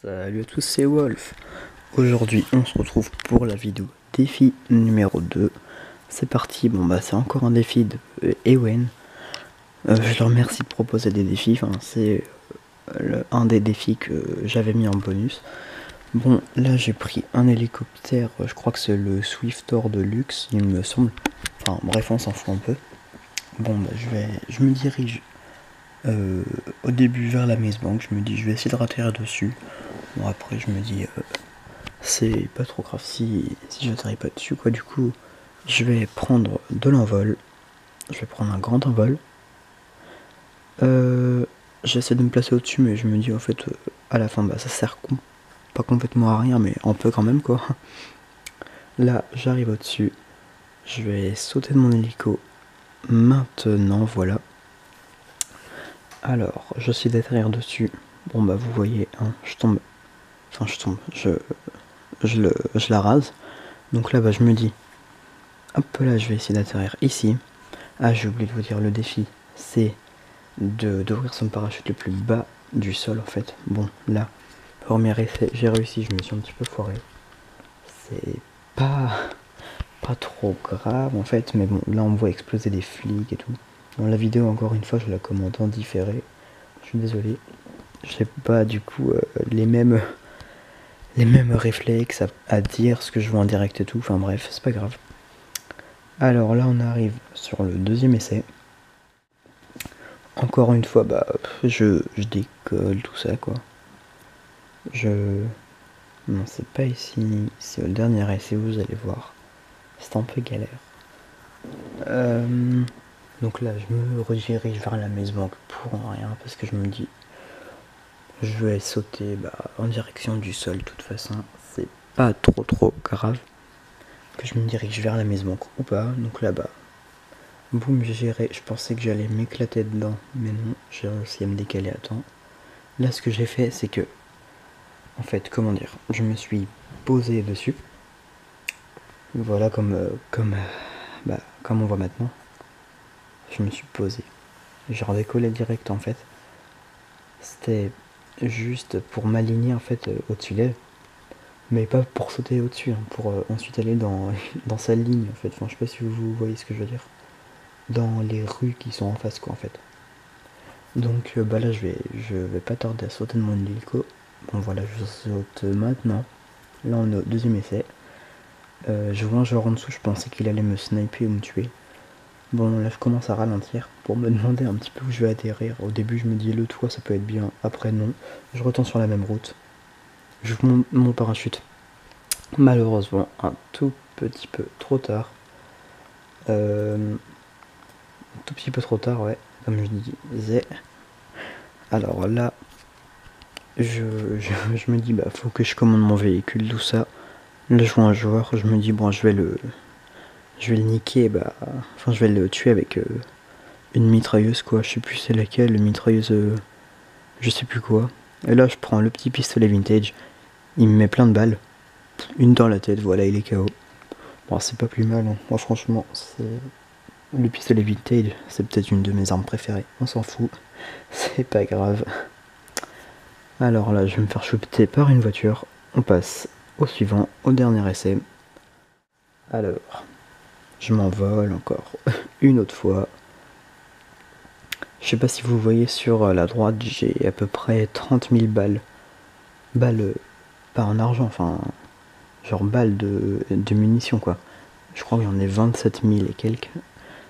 Salut à tous, c'est Wolf. Aujourd'hui, on se retrouve pour la vidéo défi numéro 2. C'est parti, c'est encore un défi de Ewen. Je leur remercie de proposer des défis, c'est un des défis que j'avais mis en bonus. Bon, là j'ai pris un hélicoptère, je crois que c'est le Swiftor de luxe, il me semble. Enfin bref, on s'en fout un peu. Je me dirige au début vers la Maze Bank, je me dis je vais essayer de ratterrir dessus. Bon après je me dis c'est pas trop grave si j'atterris pas dessus quoi. Du coup je vais prendre de l'envol, je vais prendre un grand envol. J'essaie de me placer au dessus mais je me dis en fait à la fin ça sert pas complètement à rien mais un peu quand même quoi. Là j'arrive au dessus, je vais sauter de mon hélico maintenant, voilà. Alors j'essaie d'atterrir dessus. Bon vous voyez hein, je la rase. Donc là je me dis hop là je vais essayer d'atterrir ici. Ah j'ai oublié de vous dire, le défi c'est d'ouvrir son parachute le plus bas du sol en fait. Bon là, premier essai, j'ai réussi, je me suis un petit peu foiré. C'est pas trop grave en fait, mais bon là on me voit exploser des flics et tout. Dans la vidéo encore une fois je la commente en différé. Je suis désolé. J'ai pas du coup les mêmes réflexes à dire ce que je vois en direct et tout. Enfin bref, c'est pas grave. Alors là on arrive sur le deuxième essai. Encore une fois je décolle tout ça quoi. Non c'est pas ici, c'est le dernier essai, vous allez voir. C'est un peu galère. Donc là je me redirige vers la Maze Bank pour rien parce que je me dis je vais sauter en direction du sol de toute façon. C'est pas trop grave que je me dirige vers la Maze Bank ou pas. Donc là boum, j'ai géré. Je pensais que j'allais m'éclater dedans mais non, j'ai réussi à me décaler à temps. Là ce que j'ai fait c'est que en fait comment dire, je me suis posé dessus. Voilà comme on voit maintenant. Je me suis posé. J'ai redécollé direct en fait. C'était juste pour m'aligner en fait au-dessus d'elle. Mais pas pour sauter au-dessus, hein, pour ensuite aller dans sa ligne en fait. Enfin je sais pas si vous voyez ce que je veux dire. Dans les rues qui sont en face quoi en fait. Donc là je vais pas tarder à sauter de mon hélico. Bon voilà, je saute maintenant. Là on est au deuxième essai. Je vois un joueur en dessous, je pensais qu'il allait me sniper ou me tuer. Bon là je commence à ralentir pour me demander un petit peu où je vais atterrir. Au début je me dis le toit ça peut être bien, après non. Je retourne sur la même route. Je monte mon parachute. Malheureusement un tout petit peu trop tard. Un tout petit peu trop tard, ouais, comme je disais. Alors là je me dis faut que je commande mon véhicule, tout ça. Là je vois un joueur, je me dis bon je vais le niquer, je vais le tuer avec une mitrailleuse quoi, je sais plus c'est laquelle, une mitrailleuse je sais plus quoi. Et là je prends le petit pistolet vintage, il me met plein de balles, une dans la tête, voilà il est KO. Bon c'est pas plus mal, hein. Moi franchement le pistolet vintage c'est peut-être une de mes armes préférées, on s'en fout, c'est pas grave. Alors là je vais me faire choper par une voiture, on passe au suivant, au dernier essai. Alors je m'envole encore une autre fois. Je sais pas si vous voyez sur la droite, j'ai à peu près 30 000 balles. Balles, pas en argent, enfin, genre balles de munitions quoi. Je crois qu'il y en a 27 000 et quelques.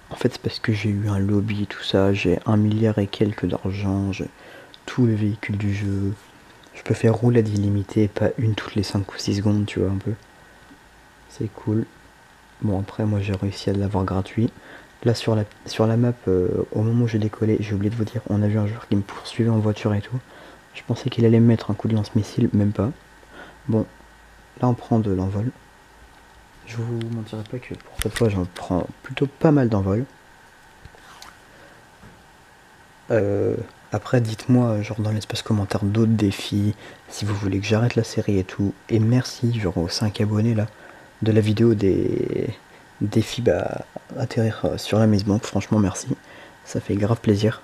En fait, c'est parce que j'ai eu un lobby, tout ça, j'ai 1 milliard et quelques d'argent, j'ai tous les véhicules du jeu. Je peux faire roulade illimitée, pas une toutes les 5 ou 6 secondes, tu vois un peu. C'est cool. Bon après moi j'ai réussi à l'avoir gratuit. Là sur la map, au moment où j'ai décollé, j'ai oublié de vous dire, on a vu un joueur qui me poursuivait en voiture et tout. Je pensais qu'il allait me mettre un coup de lance-missile, même pas. Bon, là on prend de l'envol. Je vous mentirai pas que pour cette fois j'en prends plutôt pas mal d'envol. Après dites-moi genre dans l'espace commentaire d'autres défis, si vous voulez que j'arrête la série et tout. Et merci genre aux 5 abonnés là de la vidéo des défis atterrir sur la Maze Bank, franchement merci, ça fait grave plaisir.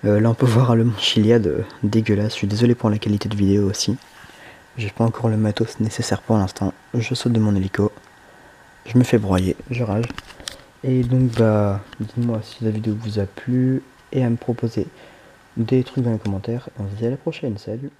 Là on peut voir le mont Chiliade dégueulasse, je suis désolé pour la qualité de vidéo aussi. J'ai pas encore le matos nécessaire pour l'instant. Je saute de mon hélico. Je me fais broyer, je rage. Et donc bah dites-moi si la vidéo vous a plu et à me proposer des trucs dans les commentaires. On se dit à la prochaine, salut.